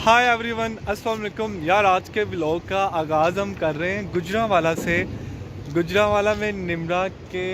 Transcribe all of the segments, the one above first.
Hi everyone, अस्सलाम वालेकुम। यार आज के व्लॉग का आगाज़ हम कर रहे हैं गुजरांवाला से। गुजरांवाला में निम्रा के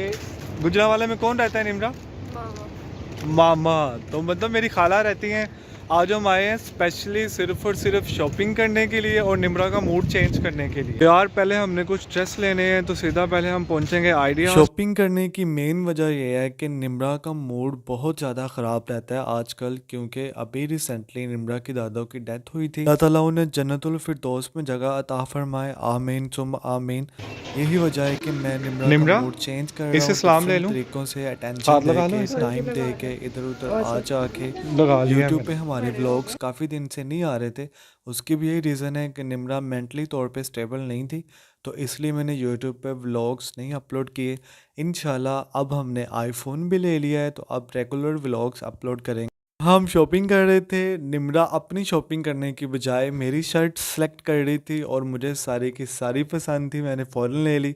गुजरांवाला में कौन रहता है? निम्रा मामा। मामा। तो मतलब मेरी खाला रहती हैं। आज हम आए हैं स्पेशली सिर्फ और सिर्फ शॉपिंग करने के लिए और निम्रा का मूड चेंज करने के लिए। यार पहले हमने कुछ ड्रेस लेने हैं तो सीधा पहले हम पहुंचेंगे आइडिया। शॉपिंग करने की मेन वजह यह है कि निम्रा का मूड बहुत ज़्यादा ख़राब रहता है आजकल, क्योंकि अभी रिसेंटली निम्रा की दादा की डेथ हुई थी। अल्लाह ताला उन्हें जन्नतुल फिरदौस में जगह अता फरमाए, आमीन सुम आमीन। यही वजह है कि मैं निम्रा का मूड चेंज कर रहा इसे हूँ सलाम ले डिफरेंट लूँ, तरीक़ों से, अटेंशन हाथ दे लगा लो के, इसे। टाइम दे के, इधर उधर आ जा के। लगा लिया है यूट्यूब पे मैंने। हमारे व्लॉग्स काफ़ी दिन से नहीं आ रहे थे। उसकी भी यही रीज़न है कि निम्रा मेंटली तौर पे स्टेबल नहीं थी, तो इसलिए मैंने यूट्यूब पे व्लॉग्स नहीं अपलोड किए। इंशाल्लाह अब हमने आईफोन भी ले लिया है तो अब रेगुलर व्लॉग्स अपलोड करेंगे। हम शॉपिंग कर रहे थे, निम्रा अपनी शॉपिंग करने की बजाय मेरी शर्ट सेलेक्ट कर रही थी और मुझे सारी की सारी पसंद थी, मैंने फ़ौरन ले ली।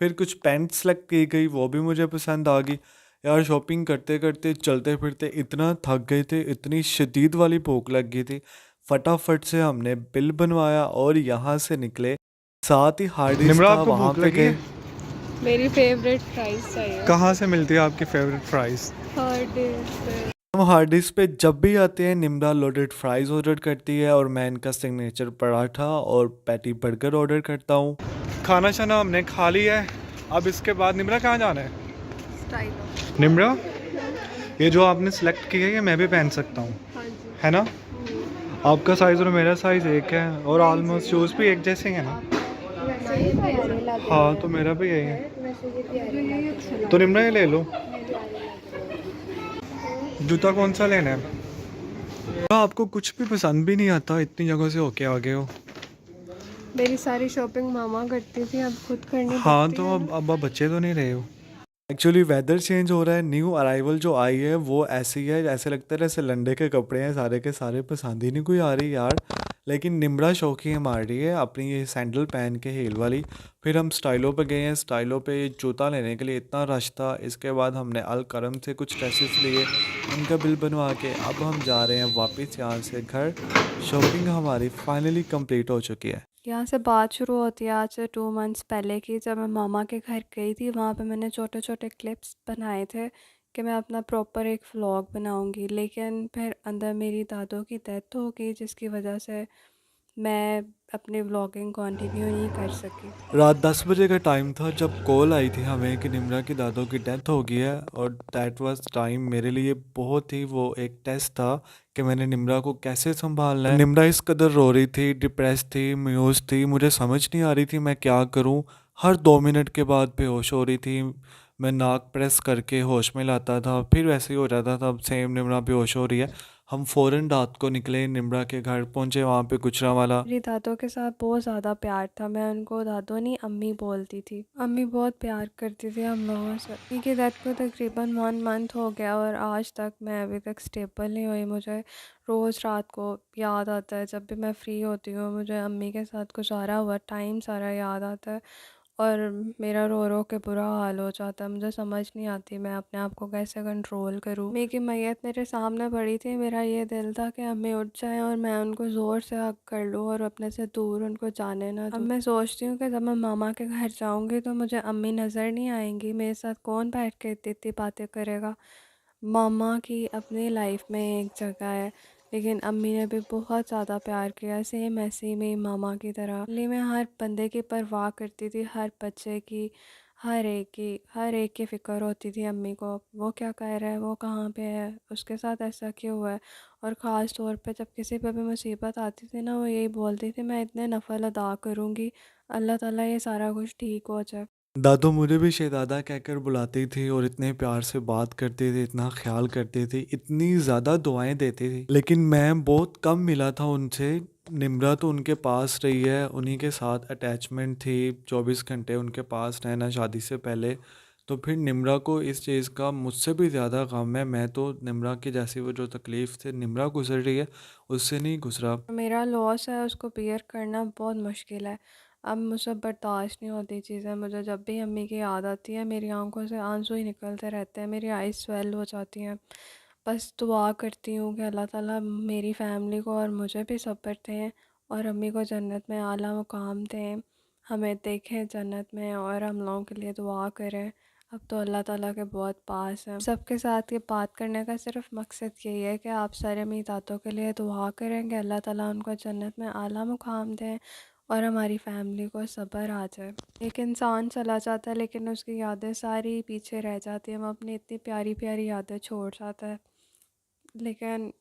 फिर कुछ पैंट सेलेक्ट की गई, वो भी मुझे पसंद आ गई। यार शॉपिंग करते करते चलते फिरते इतना थक गए थे, इतनी शदीद वाली भूख लग गई थी। फटाफट से हमने बिल बनवाया और यहाँ से निकले। साथ ही हार्डिस निम्रा था, आपको वहाँ भूख पे लगी गए। है? मेरी फेवरेट प्राइस चाहिए। कहाँ से मिलती है आपकी फेवरेट फ्राइज? हार्डिस। हम हार्डिस पे जब भी आते हैं निम्रा लोडेड फ्राइज़ ऑर्डर करती है और मैं इनका सिग्नेचर पराठा और पैटी बर्गर ऑर्डर करता हूँ। खाना शाना हमने खा लिया है। अब इसके बाद निम्रा कहाँ जाना है? स्टाइलो। निम्रा, ये जो आपने सेलेक्ट किया है ये मैं भी पहन सकता हूँ, हाँ जी। है ना? आपका साइज़ और मेरा साइज़ एक है और ऑलमोस्ट शूज़ भी एक जैसे ही हैं ना? हाँ तो मेरा भी यही है। तो निम्रा ये ले लो। जूता कौन सा लेना है? आपको कुछ भी पसंद भी नहीं आता, इतनी जगह से होके आ गए हो। मेरी सारी शॉपिंग मामा करती थी, अब खुद करनी हाँ पड़ती तो है। अब आप बच्चे तो नहीं रहे हो। एक्चुअली वेदर चेंज हो रहा है, न्यू अराइवल जो आई है वो ऐसी है जैसे लगता है जैसे लंडे के कपड़े हैं, सारे के सारे पसंद ही नहीं कोई आ रही यार। लेकिन निम्रा शौकीन मार रही है अपनी ये सैंडल पहन के हील वाली। फिर हम स्टाइलो पे गए हैं, स्टाइलो पे ये जूता लेने के लिए इतना रश था। इसके बाद हमने अल करम से कुछ ड्रेसेस लिए, उनका बिल बनवा के अब हम जा रहे हैं वापस यहाँ से घर। शॉपिंग हमारी फाइनली कंप्लीट हो चुकी है। यहाँ से बात शुरू होती है आज से 2 मंथ्स पहले की, जब मैं मामा के घर गई थी। वहाँ पे मैंने छोटे छोटे क्लिप्स बनाए थे कि मैं अपना प्रॉपर एक व्लॉग बनाऊंगी, लेकिन फिर अंदर मेरी दादों की डेथ हो गई, जिसकी वजह से मैं अपनी व्लॉगिंग कंटिन्यू नहीं कर सकी। रात 10 बजे का टाइम था जब कॉल आई थी हमें कि निम्रा की दादों की डेथ हो गई है, और दैट वाज टाइम मेरे लिए बहुत ही वो एक टेस्ट था कि मैंने निम्रा को कैसे संभालना है। निम्रा इस कदर रो रही थी, डिप्रेस थी, म्यूज थी, मुझे समझ नहीं आ रही थी मैं क्या करूं। हर 2 मिनट के बाद बेहोश हो रही थी। मैं नाक प्रेस करके होश में लाता था, फिर वैसे ही हो जाता था। अब सेम निम्रा बेहोश हो रही है। हम फ़ौरन रात को निकले, निम्रा के घर पहुंचे, वहाँ पे गुजरांवाला। मेरी दादों के साथ बहुत ज़्यादा प्यार था, मैं उनको दादों नहीं अम्मी बोलती थी। अम्मी बहुत प्यार करती थी हम लोगों से। अम्मी की डेथ को तकरीबन 1 मंथ हो गया और आज तक मैं अभी तक स्टेबल नहीं हुई। मुझे रोज़ रात को याद आता है, जब भी मैं फ्री होती हूँ मुझे अम्मी के साथ गुजारा हुआ टाइम सारा याद आता है और मेरा रो रो के बुरा हाल हो जाता है। मुझे समझ नहीं आती मैं अपने आप को कैसे कंट्रोल करूँ। अम्मी की मैयत मेरे सामने पड़ी थी, मेरा ये दिल था कि अम्मी उठ जाएं और मैं उनको ज़ोर से हग कर लूँ और अपने से दूर उनको जाने ना दूँ। अब मैं सोचती हूँ कि जब मैं मामा के घर जाऊँगी तो मुझे अम्मी नज़र नहीं आएंगी, मेरे साथ कौन बैठ के इतनी इतनी बातें करेगा। मामा की अपनी लाइफ में एक जगह है, लेकिन अम्मी ने भी बहुत ज़्यादा प्यार किया, सेम ऐसे ही मेरी मामा की तरह। लिए मैं हर बंदे की परवाह करती थी, हर बच्चे की, हर एक की फ़िक्र होती थी अम्मी को। वो क्या कह रहा है, वो कहाँ पे है, उसके साथ ऐसा क्यों हुआ है। और ख़ास तौर पे जब किसी पे भी मुसीबत आती थी ना, वो यही बोलती थी मैं इतने नफ़ल अदा करूँगी, अल्लाह ताला ये सारा कुछ ठीक हो जाए। दादू मुझे भी शहज़ादा कहकर बुलाती थी और इतने प्यार से बात करती थी, इतना ख्याल करती थी, इतनी ज़्यादा दुआएं देती थी, लेकिन मैं बहुत कम मिला था उनसे। निम्रा तो उनके पास रही है, उन्हीं के साथ अटैचमेंट थी, 24 घंटे उनके पास रहना शादी से पहले। तो फिर निम्रा को इस चीज़ का मुझसे भी ज़्यादा गम है। मैं तो निम्रा की जैसी वो जो तकलीफ़ से निम्रा गुजर रही है उससे नहीं गुजरा। मेरा लॉस है, उसको बियर करना बहुत मुश्किल है। अब मुझसे बर्दाश्त नहीं होती चीज़ें। मुझे जब भी अम्मी की याद आती है मेरी आंखों से आंसू ही निकलते रहते हैं, मेरी आईज स्वेल हो जाती हैं। बस दुआ करती हूँ कि अल्लाह ताला मेरी फ़ैमिली को और मुझे भी सब्र दें और अम्मी को जन्नत में आला मुकाम दें, हमें देखें जन्नत में और हम लोगों के लिए दुआ करें। अब तो अल्लाह ताला के बहुत पास है। सबके साथ ये बात करने का सिर्फ़ मकसद यही है कि आप सारे मेरी दादों के लिए दुआ करें कि अल्लाह ताला उनको जन्नत में आला मुकाम दें और हमारी फ़ैमिली को सब्र आ जाए। एक इंसान चला जाता है लेकिन उसकी यादें सारी पीछे रह जाती हैं, वो अपनी इतनी प्यारी-प्यारी यादें छोड़ जाता है। लेकिन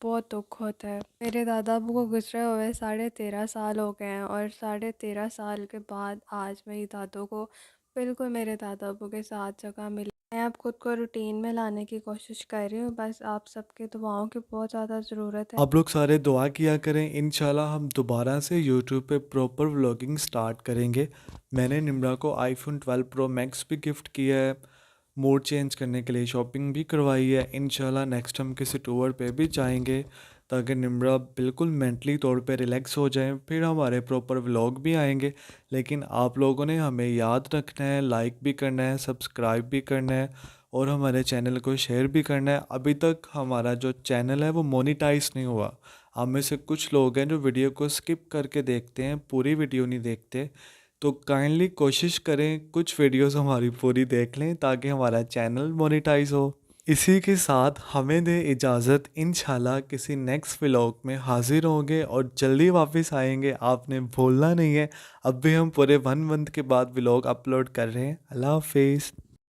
बहुत दुःख होता है। मेरे दादा अबू को गुज़रे हुए 13.5 साल हो गए हैं और 13.5 साल के बाद आज मेरी दादों को बिल्कुल मेरे दादा अबू के साथ जगह मिली। मैं अब खुद को रूटीन में लाने की कोशिश कर रही हूँ, बस आप सबकी दुआओं की बहुत ज़्यादा ज़रूरत है। आप लोग सारे दुआ किया करें, इंशाल्लाह हम दोबारा से यूट्यूब पे प्रॉपर व्लॉगिंग स्टार्ट करेंगे। मैंने निम्रा को आईफोन 12 प्रो मैक्स भी गिफ्ट किया है, मूड चेंज करने के लिए शॉपिंग भी करवाई है। इंशाल्लाह नेक्स्ट हम किसी टूर पे भी जाएंगे ताकि निम्रा बिल्कुल मेंटली तौर पे रिलैक्स हो जाए, फिर हमारे प्रॉपर व्लॉग भी आएंगे। लेकिन आप लोगों ने हमें याद रखना है, लाइक भी करना है, सब्सक्राइब भी करना है और हमारे चैनल को शेयर भी करना है। अभी तक हमारा जो चैनल है वो मोनेटाइज नहीं हुआ। हम में से कुछ लोग हैं जो वीडियो को स्किप करके देखते हैं, पूरी वीडियो नहीं देखते। तो काइंडली कोशिश करें कुछ वीडियोस हमारी पूरी देख लें ताकि हमारा चैनल मोनेटाइज हो। इसी के साथ हमें दे इजाज़त, इंशाल्लाह किसी नेक्स्ट व्लॉग में हाजिर होंगे और जल्दी वापस आएंगे। आपने भूलना नहीं है। अब भी हम पूरे 1 मंथ के बाद व्लॉग अपलोड कर रहे हैं। अल्लाह हाफिज़।